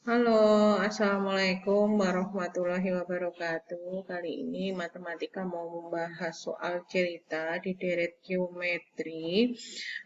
Halo, Assalamualaikum warahmatullahi wabarakatuh. Kali ini matematika mau membahas soal cerita di deret geometri.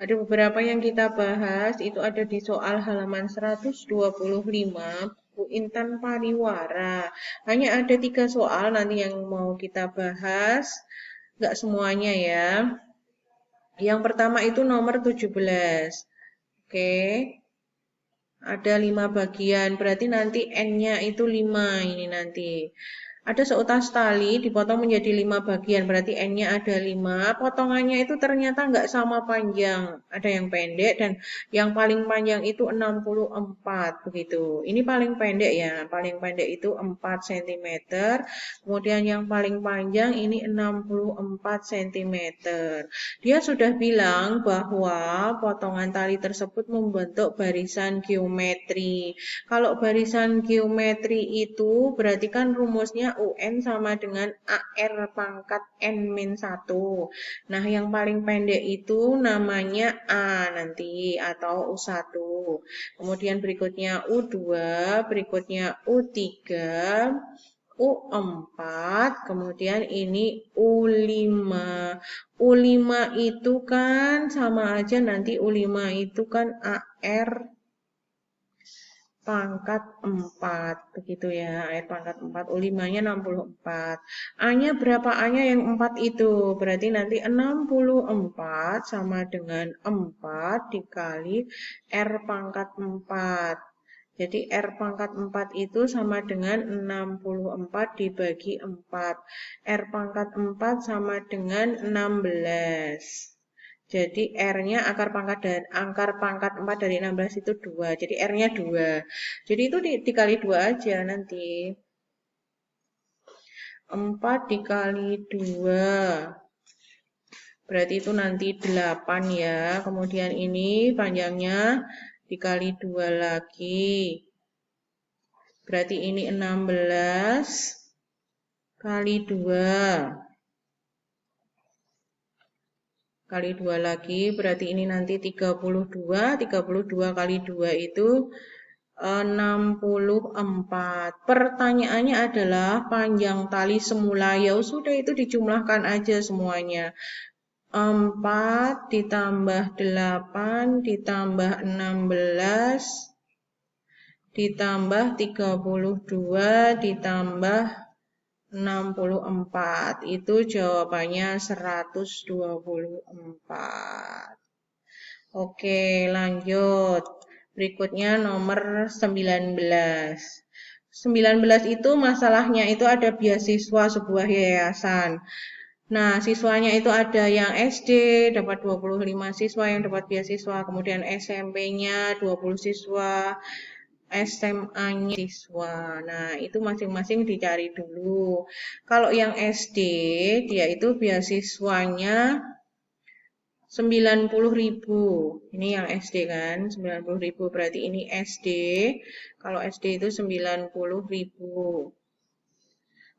Ada beberapa yang kita bahas, itu ada di soal halaman 125, Bu Intan Pariwara. Hanya ada 3 soal nanti yang mau kita bahas, nggak semuanya ya. Yang pertama itu nomor 17. Oke. Ada 5 bagian, berarti nanti N-nya itu 5 ini nanti. Ada seutas tali dipotong menjadi 5 bagian, berarti N-nya ada 5. Potongannya itu ternyata nggak sama panjang. Ada yang pendek dan yang paling panjang itu 64 begitu. Ini paling pendek ya, paling pendek itu 4 cm. Kemudian yang paling panjang ini 64 cm. Dia sudah bilang bahwa potongan tali tersebut membentuk barisan geometri. Kalau barisan geometri itu berarti kan rumusnya UN sama dengan AR pangkat N-1. Nah, yang paling pendek itu namanya A nanti atau U1. Kemudian berikutnya U2, berikutnya U3, U4, kemudian ini U5. U5 itu kan sama aja nanti U5 itu kan AR pangkat 4. Begitu ya, AR pangkat 4. U5-nya 64. A-nya berapa? A-nya yang 4 itu. Berarti nanti 64 sama dengan 4 dikali R pangkat 4. Jadi R pangkat 4 itu sama dengan 64 dibagi 4. R pangkat 4 sama dengan 16. Jadi R-nya akar pangkat 4 dari 16 itu 2. Jadi R-nya 2. Jadi itu dikali 2 aja nanti. 4 dikali 2. Berarti itu nanti 8 ya. Kemudian ini panjangnya dikali 2 lagi. Berarti ini 16 kali 2. Kali 2 lagi, berarti ini nanti 32. 32 kali 2 itu 64. Pertanyaannya adalah panjang tali semula. Ya sudah itu dijumlahkan aja semuanya. 4 ditambah 8 ditambah 16 ditambah 32 ditambah 64. Itu jawabannya 124. Oke, lanjut. Berikutnya nomor 19. 19 itu masalahnya itu ada beasiswa sebuah yayasan. Nah, siswanya itu ada yang SD dapat 25 siswa yang dapat beasiswa, kemudian SMP-nya 20 siswa, SMA-nya siswa. Nah, itu masing-masing dicari dulu. Kalau yang SD, dia itu beasiswanya 90.000. Ini yang SD kan, 90.000 berarti ini SD. Kalau SD itu 90.000.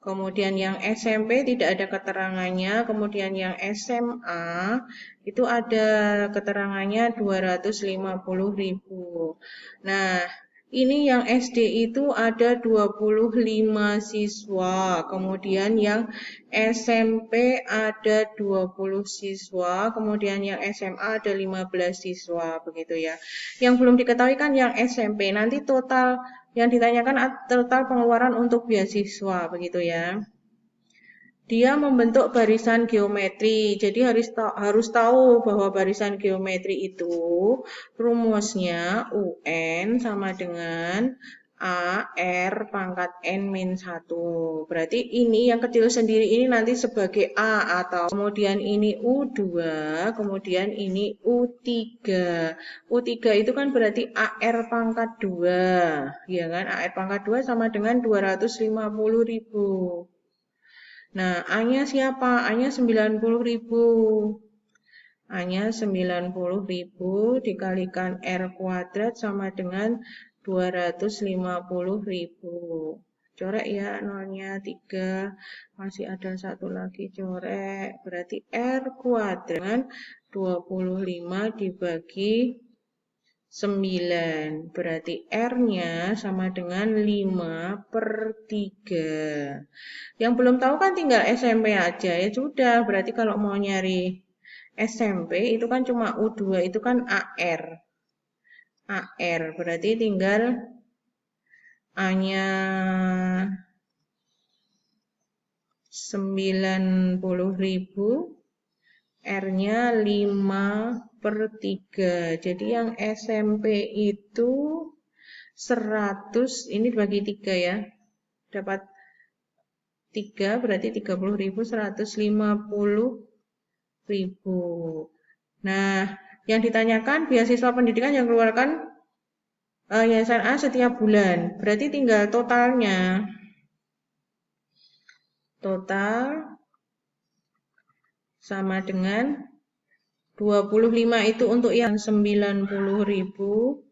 Kemudian yang SMP tidak ada keterangannya, kemudian yang SMA itu ada keterangannya 250.000. Nah, ini yang SD itu ada 25 siswa, kemudian yang SMP ada 20 siswa, kemudian yang SMA ada 15 siswa, begitu ya. Yang belum diketahui kan yang SMP, nanti total yang ditanyakan total pengeluaran untuk beasiswa, begitu ya. Dia membentuk barisan geometri, jadi harus tahu bahwa barisan geometri itu rumusnya UN sama dengan AR pangkat N-1. Berarti ini yang kecil sendiri ini nanti sebagai A atau kemudian ini U2, kemudian ini U3. U3 itu kan berarti AR pangkat 2, ya kan? AR pangkat 2 sama dengan 250.000. Nah, A-nya siapa? A-nya 90.000. A-nya 90.000 dikalikan R kuadrat sama dengan 250.000. Corek ya, nolnya 3. Masih ada satu lagi corek. Berarti R kuadrat 25 dibagi 9. Berarti R-nya sama dengan 5/3. Yang belum tahu kan tinggal SMP aja. Ya sudah, berarti kalau mau nyari SMP itu kan cuma U2, itu kan AR. AR, berarti tinggal A-nya 90.000, R-nya 5/3. Jadi yang SMP itu 100, ini dibagi 3 ya. Dapat 3, berarti 30.000, 150.000. Nah, yang ditanyakan beasiswa pendidikan yang keluarkan Yayasan A setiap bulan. Berarti tinggal totalnya. Total sama dengan 25 itu untuk yang 90.000.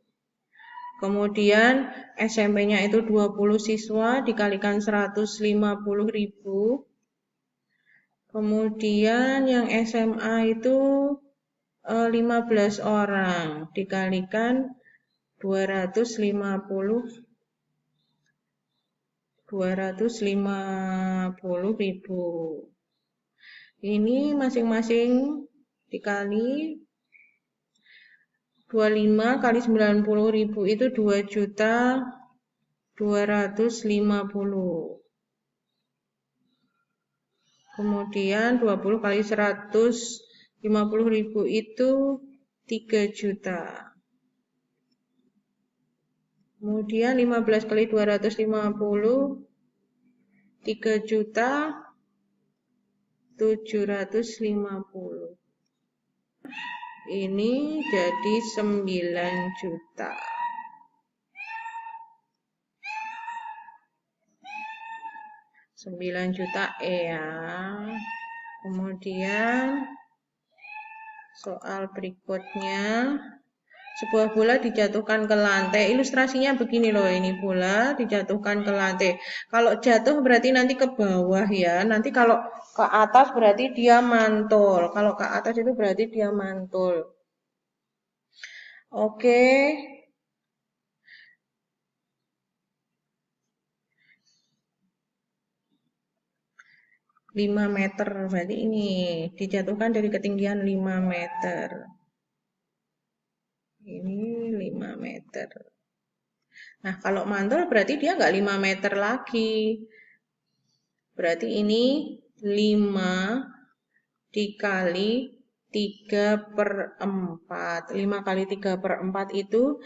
Kemudian SMP-nya itu 20 siswa dikalikan 150.000. Kemudian yang SMA itu 15 orang dikalikan 250.000. Ini masing-masing dikali 25 kali 90.000 itu 2.250.000. Kemudian 20 kali 150.000 itu 3 juta. Kemudian 15 kali 250, 3.750.000. Ini jadi 9 juta. 9 juta ya. Kemudian soal berikutnya. Sebuah bola dijatuhkan ke lantai. Ilustrasinya begini loh, ini bola dijatuhkan ke lantai. Kalau jatuh berarti nanti ke bawah ya. Nanti kalau ke atas berarti dia mantul. Kalau ke atas itu berarti dia mantul. Oke. 5 meter. Berarti ini dijatuhkan dari ketinggian 5 meter. Ini 5 meter. Nah, kalau mantul berarti dia nggak 5 meter lagi. Berarti ini 5 dikali 3/4. 5 kali 3/4 itu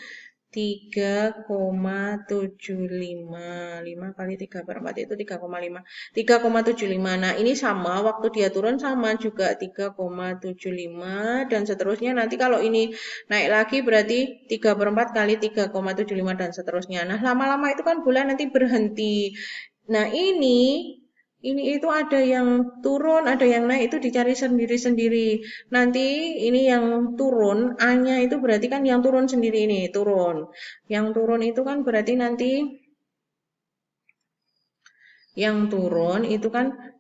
3,75. 5 kali 3/4 itu 3,5. 3,75. Nah, ini sama, waktu dia turun sama juga 3,75. Dan seterusnya nanti kalau ini naik lagi berarti 3/4 kali 3,75 dan seterusnya. Nah, lama-lama itu kan bola nanti berhenti. Nah, ini itu ada yang turun, ada yang naik, itu dicari sendiri-sendiri. Nanti ini yang turun, A-nya itu berarti kan yang turun sendiri ini, turun. Yang turun itu kan berarti nanti yang turun itu kan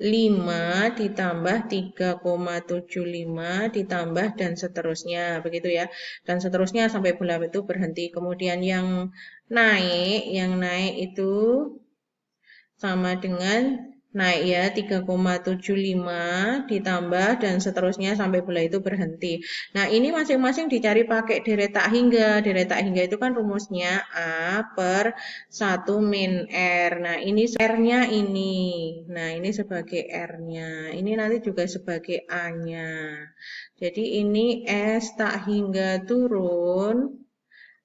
5 ditambah 3,75 ditambah dan seterusnya, begitu ya. Dan seterusnya sampai bola itu berhenti. Kemudian yang naik itu sama dengan naik ya 3,75 ditambah dan seterusnya sampai bola itu berhenti. Nah, ini masing-masing dicari pakai deret tak hingga. Deret tak hingga itu kan rumusnya A/1 min R. Nah, ini R-nya ini. Nah, ini sebagai R-nya. Ini nanti juga sebagai A-nya. Jadi ini S tak hingga turun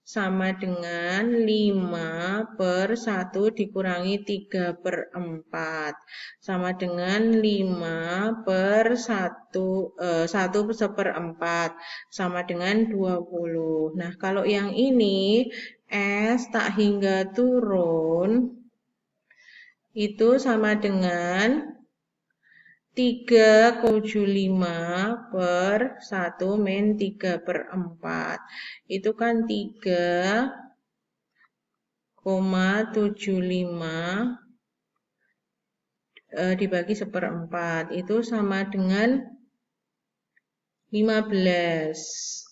sama dengan 5/1 dikurangi 3/4. Sama dengan 1/4. Sama dengan 20. Nah, kalau yang ini S tak hingga turun itu sama dengan 3,75/1 min 3/4. Itu kan 3,75 dibagi 1/4. Itu sama dengan 15.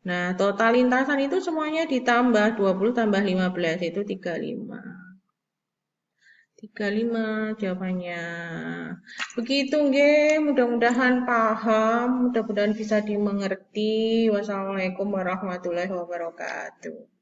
Nah, total lintasan itu semuanya ditambah 20 tambah 15 itu 35. 35 jawabannya. Begitu nggih, mudah-mudahan paham, mudah-mudahan bisa dimengerti. Wassalamualaikum warahmatullahi wabarakatuh.